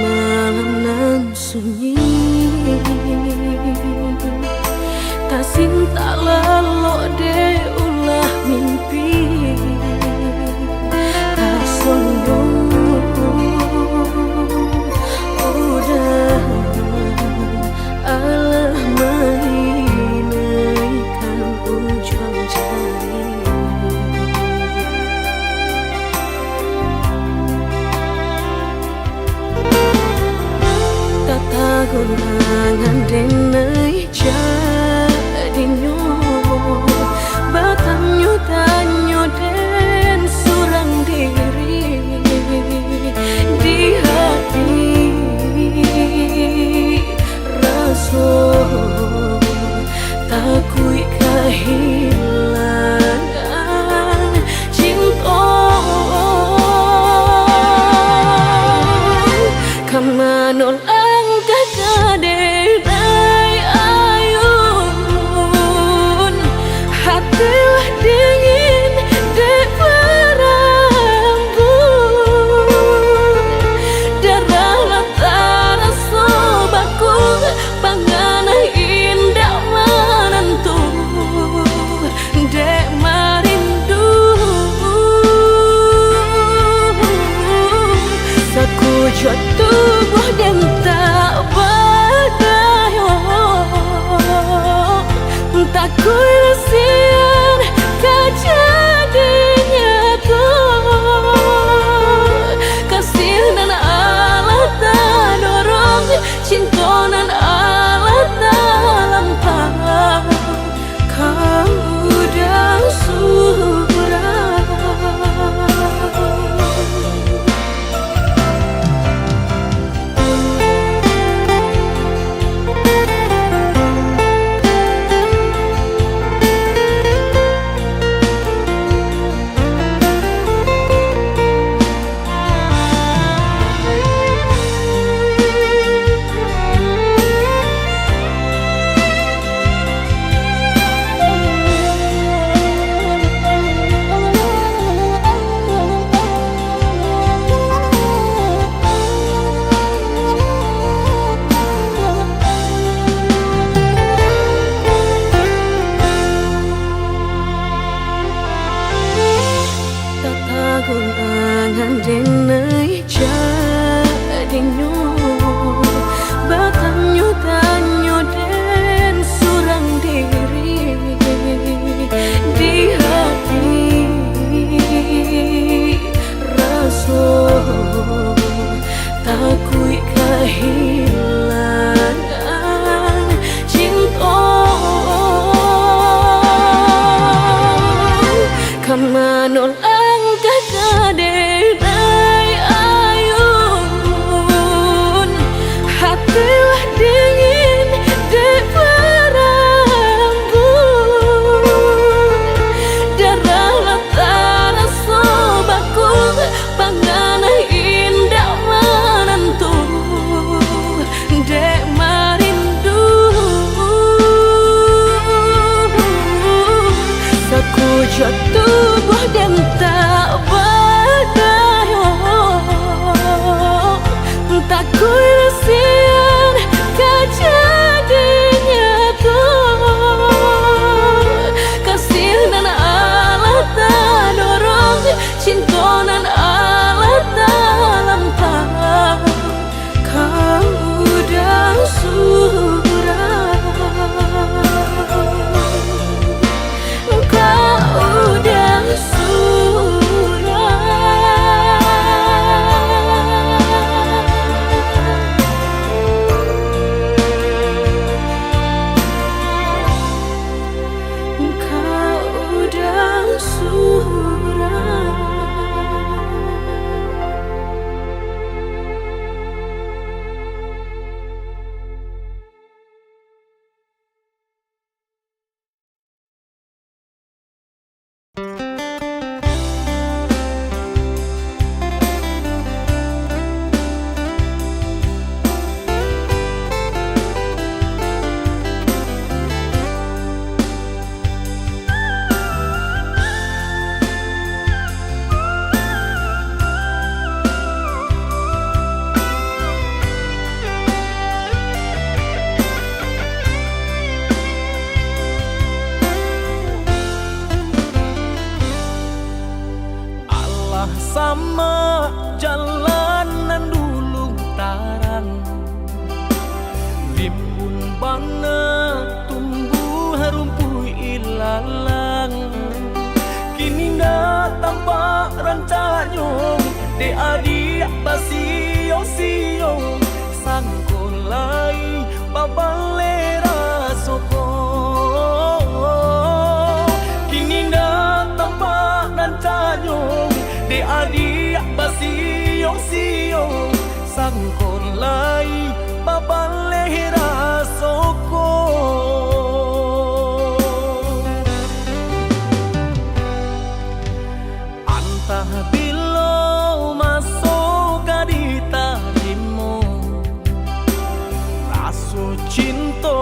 malam nan sunyi, tak cinta lelo de ulah mimpi, tak sombong udah alah mainkan ujung jari. Tata gulangan denai jadinya batanyo tanyo den surang diri di hati rasa takui kehilangan cinta kamanol angkat kaderai ayun hatilah dingin dek berambut darah latara sobaku pangana indah menentu dek marindu sakujud tubuh dan tak berdaya tak kuilasian kejadinya tuh kasih dan Allah tak dorong cinta dan Allah tak lampau kau dah surah. Gulangan denai jadinya batanyo tanyo den surang diri di hati rasa takui kehilangan cinta kamanol kaderai ayun hatilah dingin dek berambut darah latara sobaku pangana indah menentu dek marindu sakujud tubuh dan tak berdaya tak kuilasian kejadinya tuh kasih dan Allah tak dorong cinta dan Allah tak lampau kau dah surah kau dah surah. de adik basio-sio sangkolai babalera soko kini dah tampak dan tanyong de adik basio-sio sangkolai babalera soko antah bilo masuk di talimu raso cinta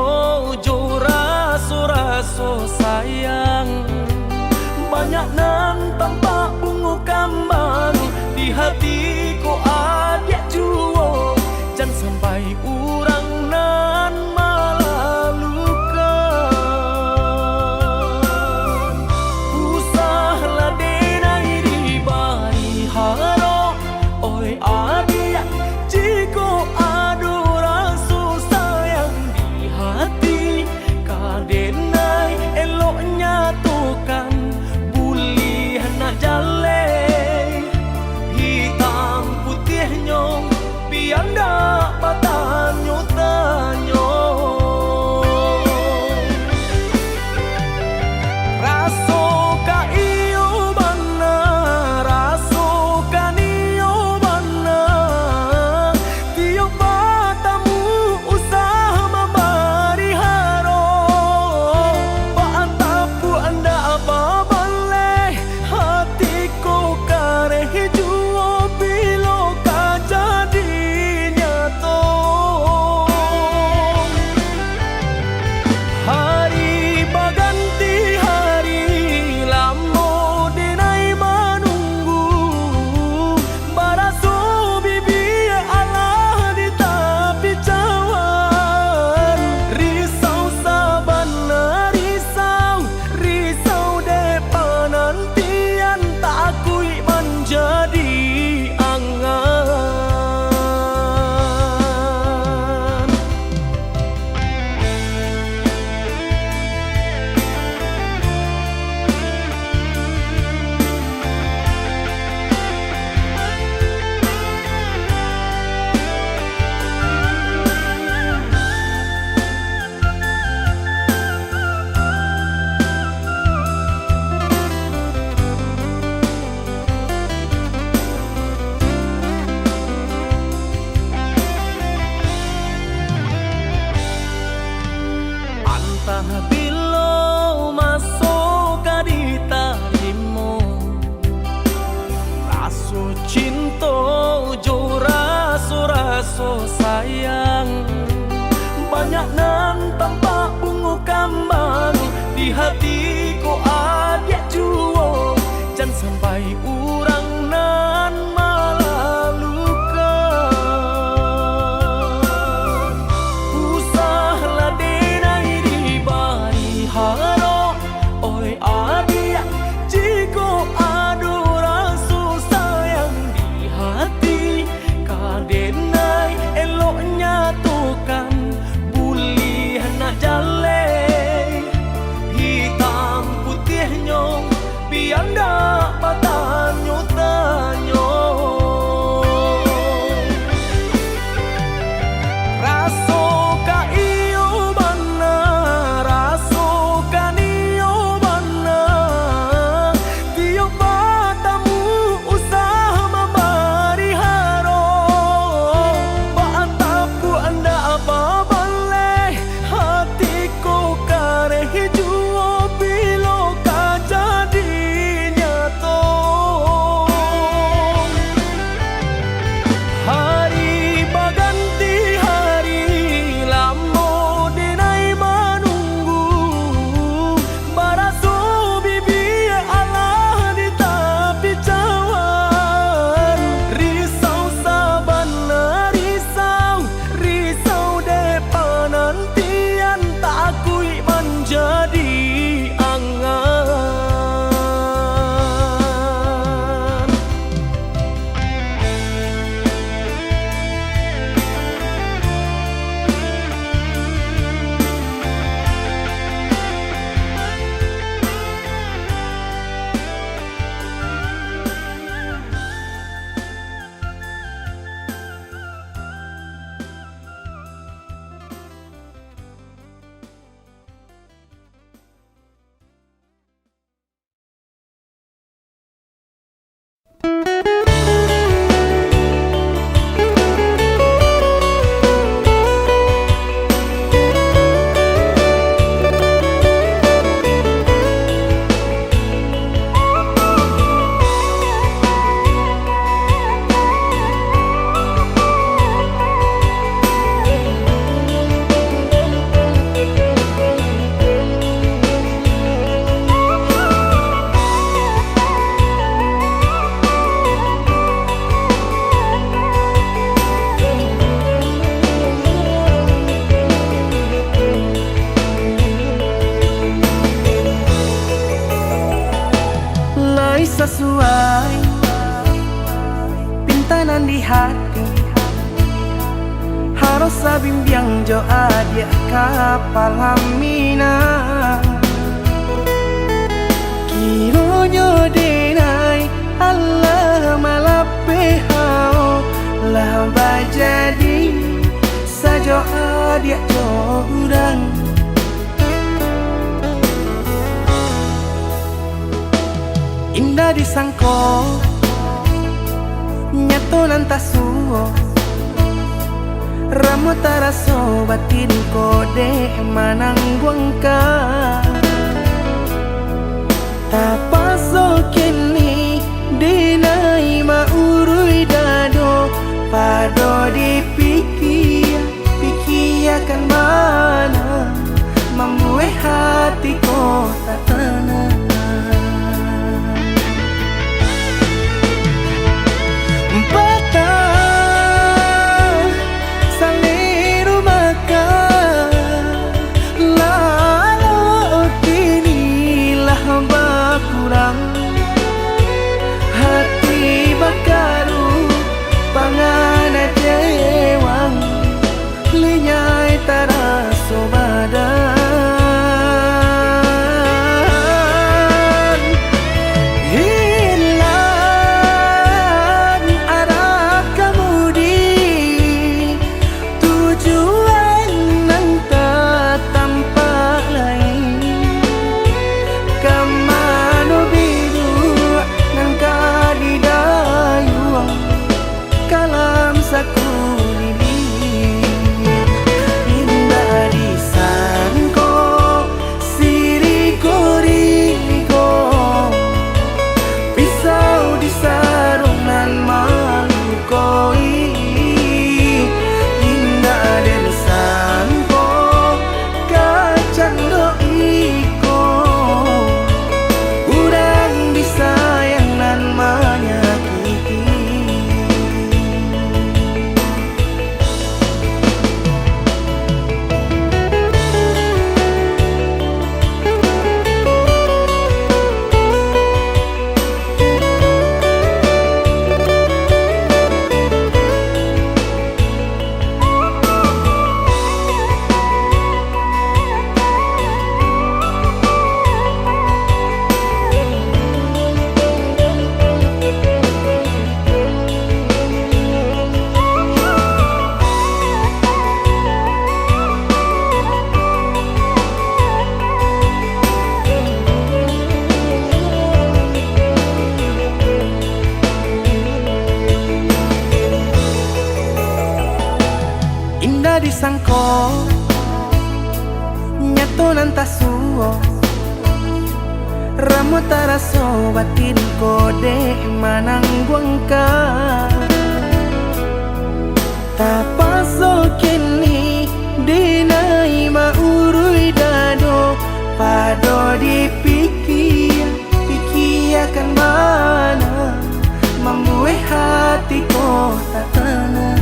jo raso sayang banyak nan tampak bunga kambang di hatiku ada juo jangan sampai urang nan malah luka usahlah denai di bari haro oi adia jiko adu rasa sayang di hati kadenai eloknya tukan buli nak jale hitam putihnya biar dak patanyo tanyo raso ka iyo bana raso ka niyo bana tiyo patamu usah mabari haro paatapu anda apa baleh hatiku kareh juo bilo ka jadi nyato hari baganti hari lamo denai menunggu baraso bibi Allah di tapi cawan risau sabana risau depanantian tak akui menjadi angan antah bilo masuk di talimu raso cinta jo raso sayang banyak nan tampak bunga kambang di hatiku ada juo jangan sampai urang nan malah luka usahlah denai di bari haro oi adia jiko adu rasa sayang di hati kadenai eloknya tukan buli nak jale hitam putihnya biar dak patanyo tanyo raso ka iyo bana raso ka niyo bana tiyo patamu usah mabari haro paatapu anda apa baleh hatiku kareh juo bilo ka jadi nyato hari baganti hari sabimbiang jo adia kapal hamina kironyo denai Allah malape hao lah bajadi sajo adia jo urang indah disangko nyato nantasuo Ramo taraso batin kode manangguang ka tapaso kini dinai maurui dado pado dipikir pikiakan mana membuat hatiku tak tenang hati bakaru pangana jewang linyai taraso badan hilang arah kemudi tujuan nang tak tampak lain kamano biru nang kadidayuang kalam sakulili indah disangko siriko-riko pisau di sarungan malukoi indah disangko kacang doiko urang disayang nan menyakiti indah disangko nyato nantasuo ramo taraso batin kode manangguang ka tapaso kini dinai maurui dado pado dipikir pikiakan mana membuat hatiku tak tenang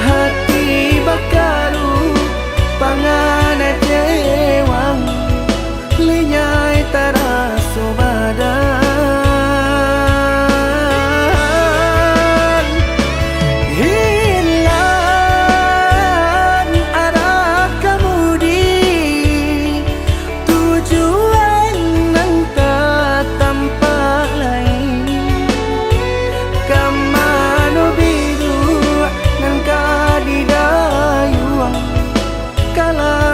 hati bakaru pangana jewang linyai taraso badan hilang arah kemudi tujuan nang tak tampak lain kamano biru nang kadidayuang kalam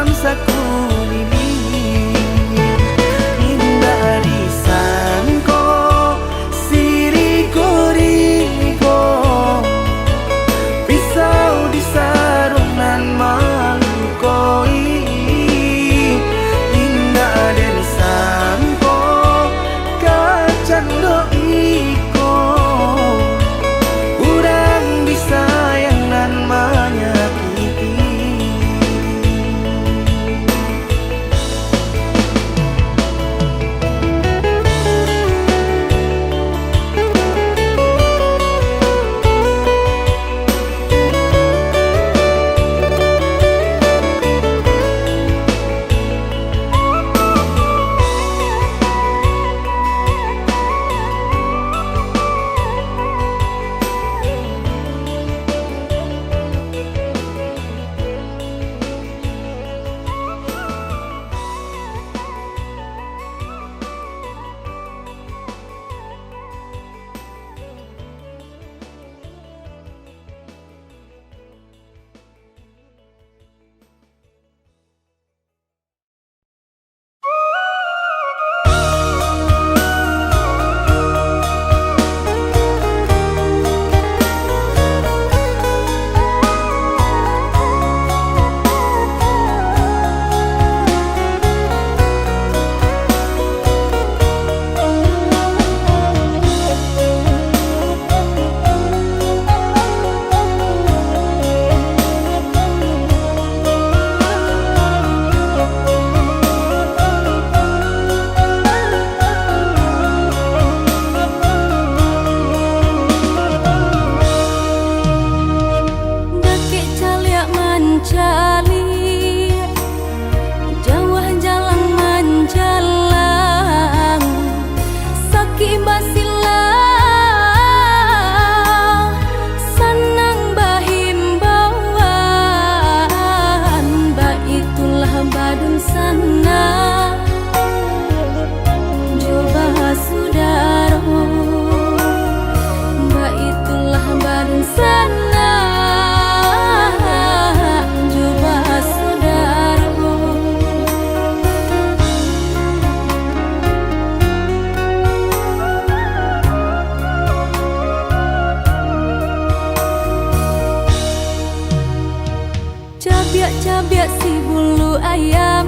cabiak si bulu ayam,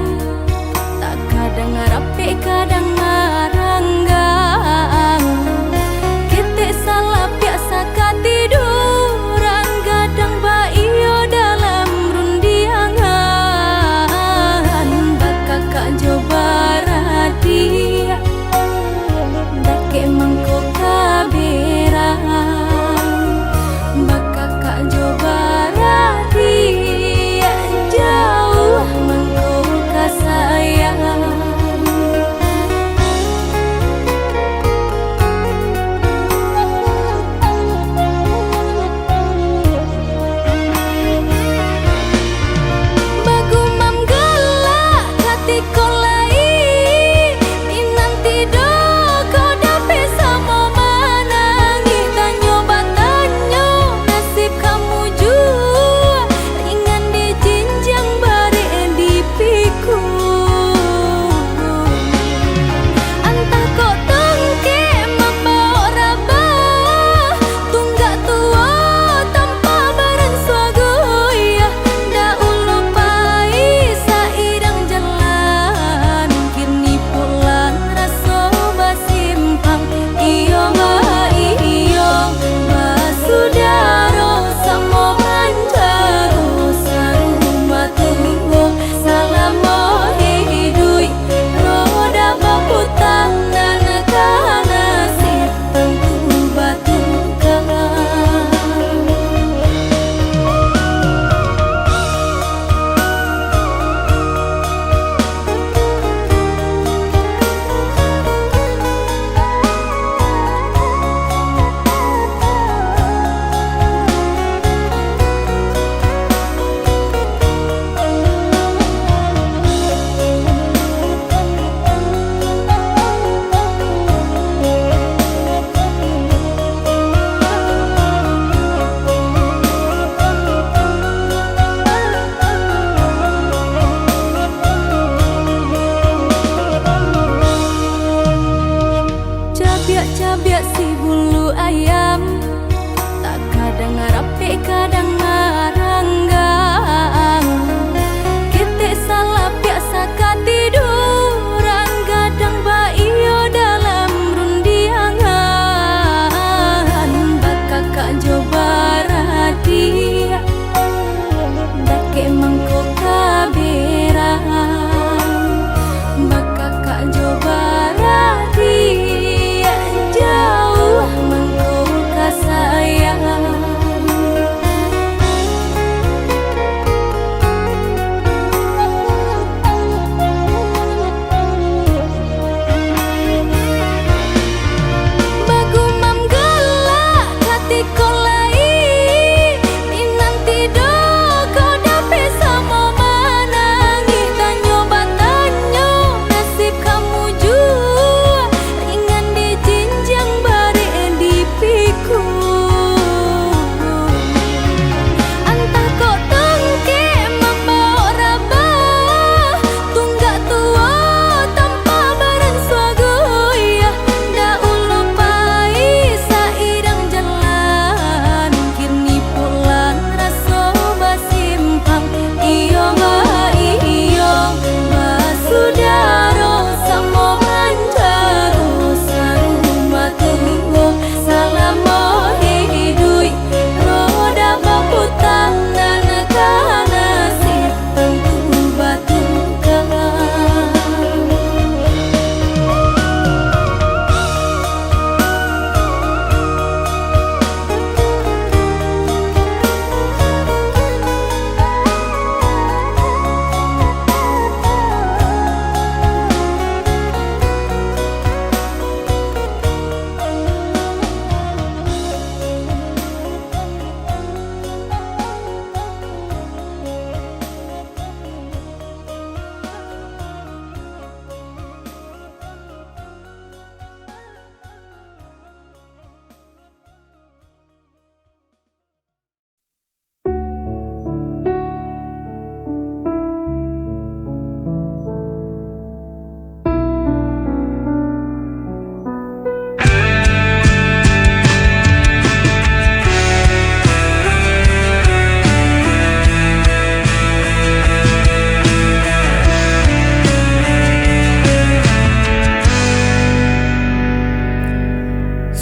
tak kadang rapi kadang maranggang. Kita salah biasa katiduran, gadang baio dalam rundiangan. Bakak kak coba radia, dake mangkok kaberang. Bakak kak coba radia, jauh mangkok kasayang.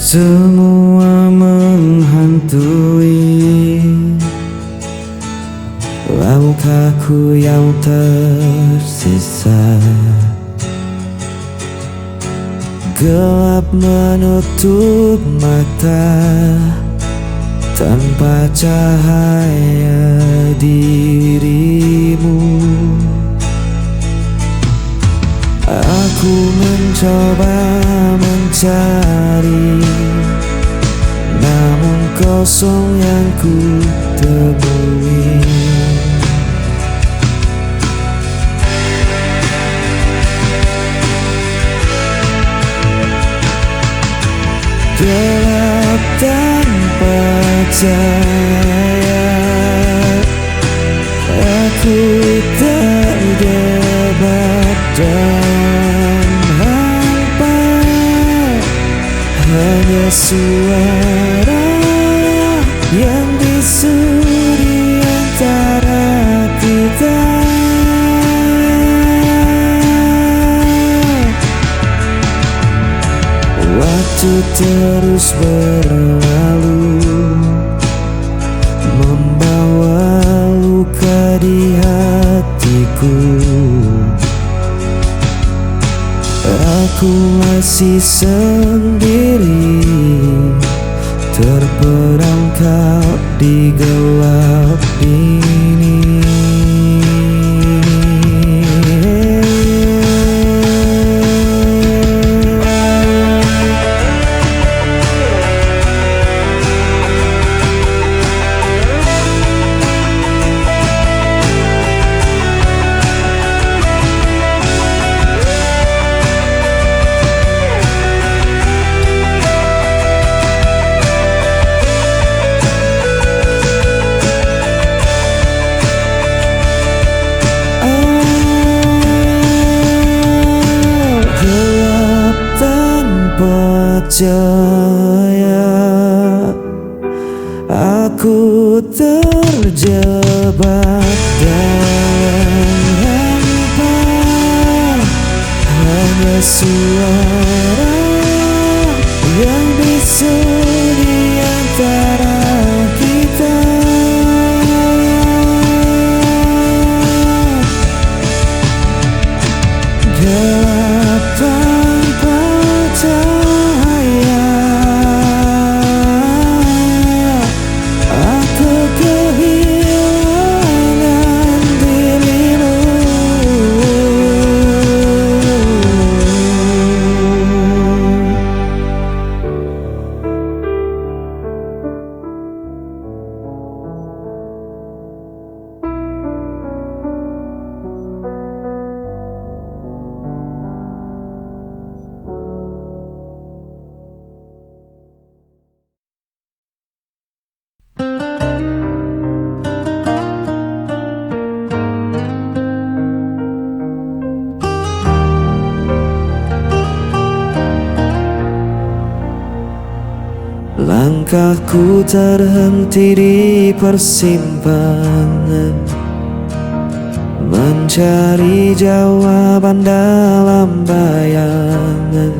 Semua menghantui langkahku yang tersisa. Gelap menutup mata tanpa cahaya dirimu. Aku mencoba mencari, namun kosong yang ku temui. Gelap tanpa cahaya, aku terjebak dan hampa. Hanya suara yang bisu di antara kita. Waktu terus berlalu, membawa luka di hatiku. Aku masih sendiri, terperangkap di gelap ini. Percaya aku terjebak dalam hampa. Hanya suara yang bisu di antara kita. Gelap tanpa cahaya, aku kehilangan dirimu. Langkahku terhenti di persimpangan, mencari jawaban dalam bayangan.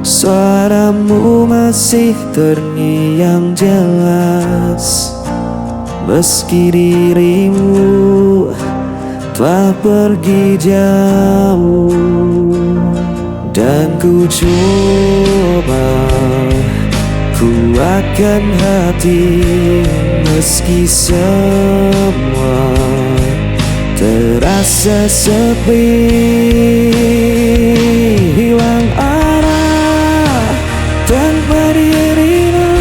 Suaramu masih terngiang jelas, meski dirimu telah pergi jauh. Dan ku coba kuatkan hati, meski semua terasa sepi. Hilang arah tanpa dirimu,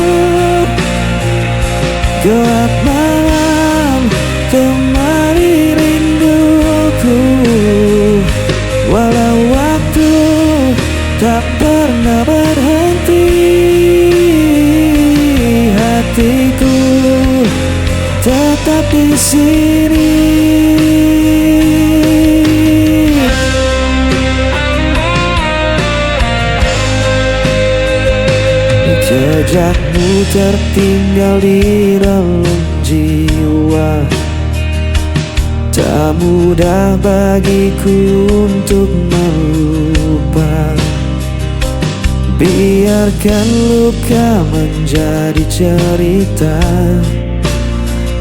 gelap malam temani rinduku. Walau waktu tak pernah berhenti, hatiku tetap di sini. Jejakmu tertinggal di dalam jiwa, tak mudah bagiku untuk melupa. Biarkan luka menjadi cerita,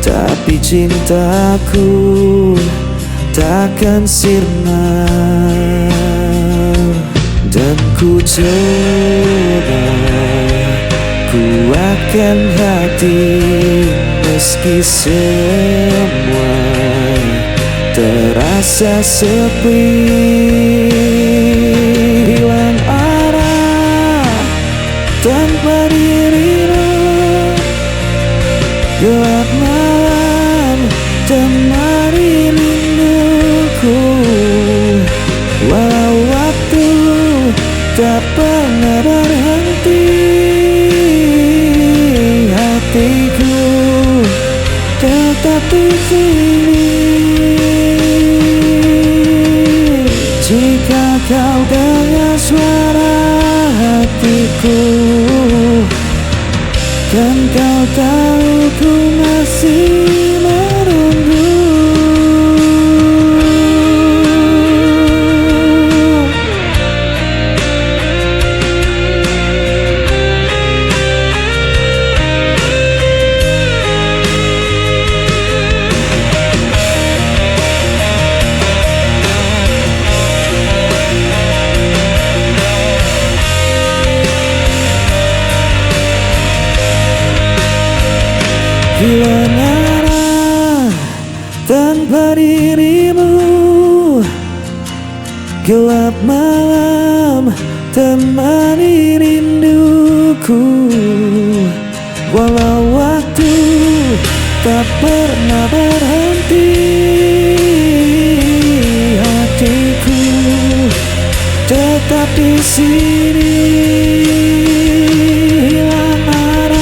tapi cintaku takkan sirna. Dan ku coba kuatkan hati meski semua terasa sepi. Hilang arah tanpa dirimu, gelap malam temani rinduku. Walau waktu tak pernah berhenti, hatiku tetap di sini. Jika kau dengar suara hatiku, kan kau tahu ku masih menunggu. Hilang arah tanpa dirimu, gelap malam temani rinduku. Walau waktu tak pernah berhenti, hatiku tetap di sini. Hilang arah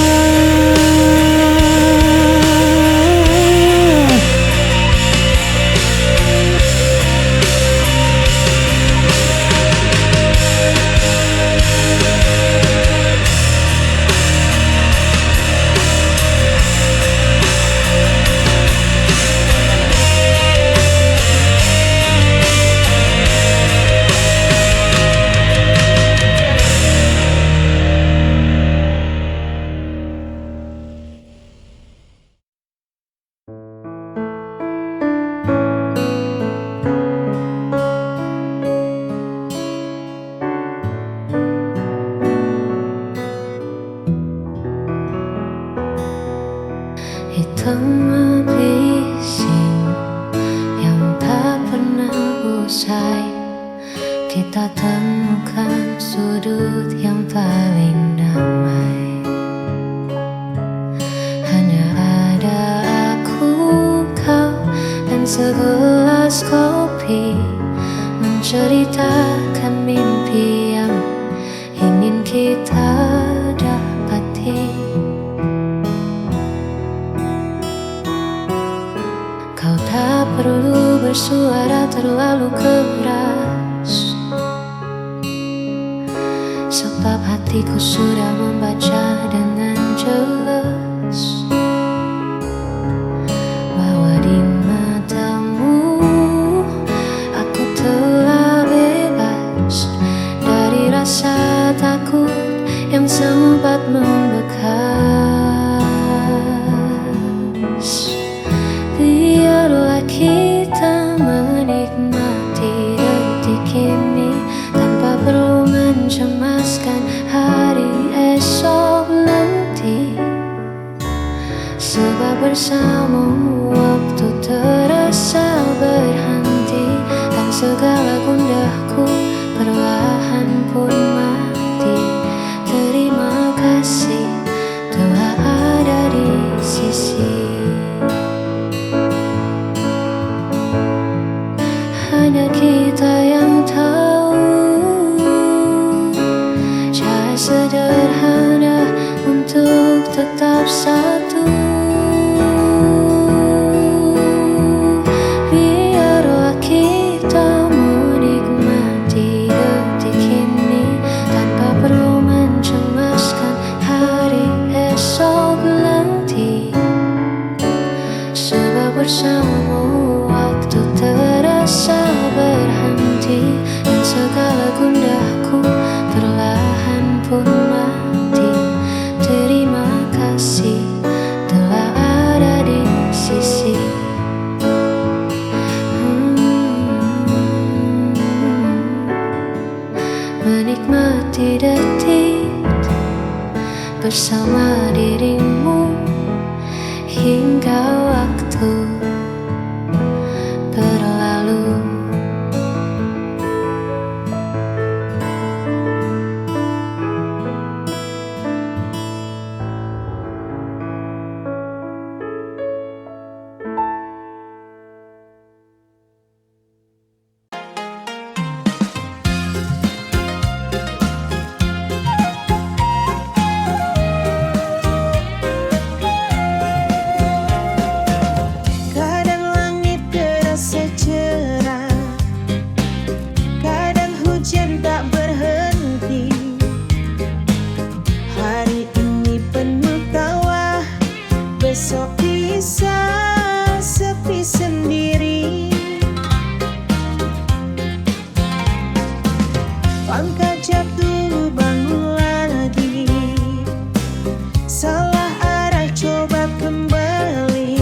hitam bising yang tak pernah usai. Kita temukan sudut yang paling damai. Hanya ada aku, kau, dan segelas kopi, menceritakan mimpi yang ingin kita dapati. Kau tak perlu bersuara terlalu keras, sebab hatiku sudah membaca dengan jelas bahwa di matamu aku telah bebas dari rasa takut yang sempat membekas. Biarlah kita menikmati detik ini tanpa perlu mencemaskan hari esok nanti. Sebab bersamamu waktu terasa berhenti, dan segala gundahku perlahan pun mati. Terima kasih telah ada di sisi. Hanya kita yang tahu cara sederhana untuk tetap satu. Biarlah kita menikmati detik ini tanpa perlu mencemaskan hari esok nanti. Sebab bersamamu waktu terasa berhenti, dan segala gundahku perlahan pun bersama dirimu hingga waktu berlalu. Besok bisa sepi sendiri. Langkah jatuh bangun lagi, salah arah coba kembali.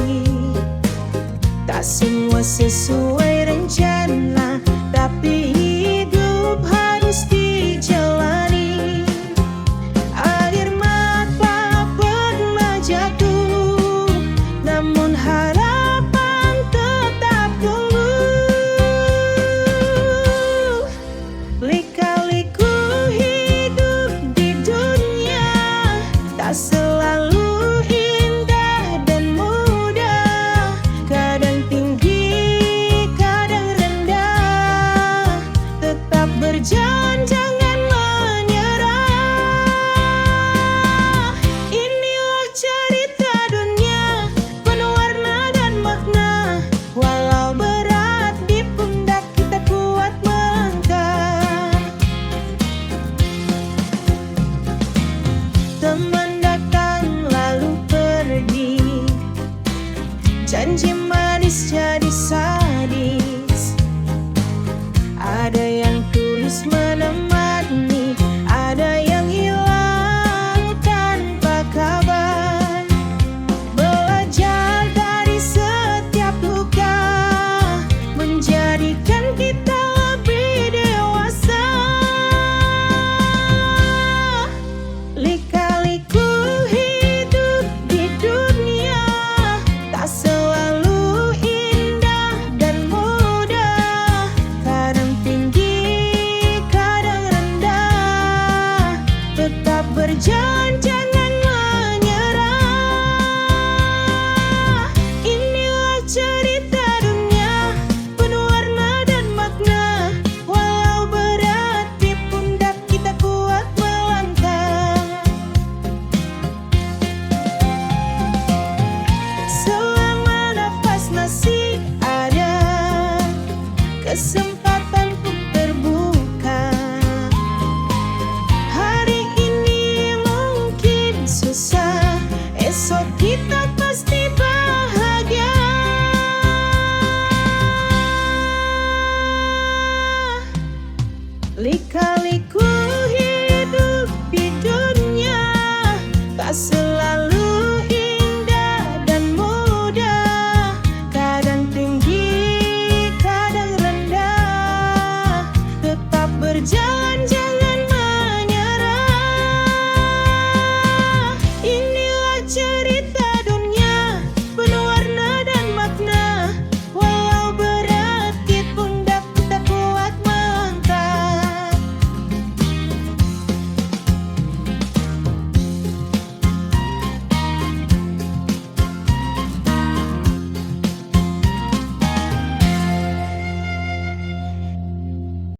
Tak semua sesuai rencana, tapi hidup harus dijalani. Air mata pernah jatuh, namun harapan tetap tumbuh. Lika-liku hidup di dunia tak selalu indah dan mudah. Kadang tinggi, kadang rendah. Tetap berjalan, jangan menyerah. Inilah cerita dunia, penuh warna dan makna. Walau berat di pundak, kita kuat melangkah. Teman datang lalu pergi, janji manis jadi sadis. Ada yang tulus menemani, ada yang hilang tanpa kabar. Belajar dari setiap luka, menjadikan kita lebih dewasa. Lika-liku hidup di dunia tak selalu indah dan mudah. Kadang tinggi, kadang rendah. Tetap berjalan, jangan menyerah. Inilah cerita dunia, penuh warna dan makna. Walau berat di pundak, kita kuat melangkah. Selama nafas masih ada, kesempatan pun terbuka. Hari ini mungkin susah, esok kita pasti bahagia. Lika-liku hidup di dunia tak selalu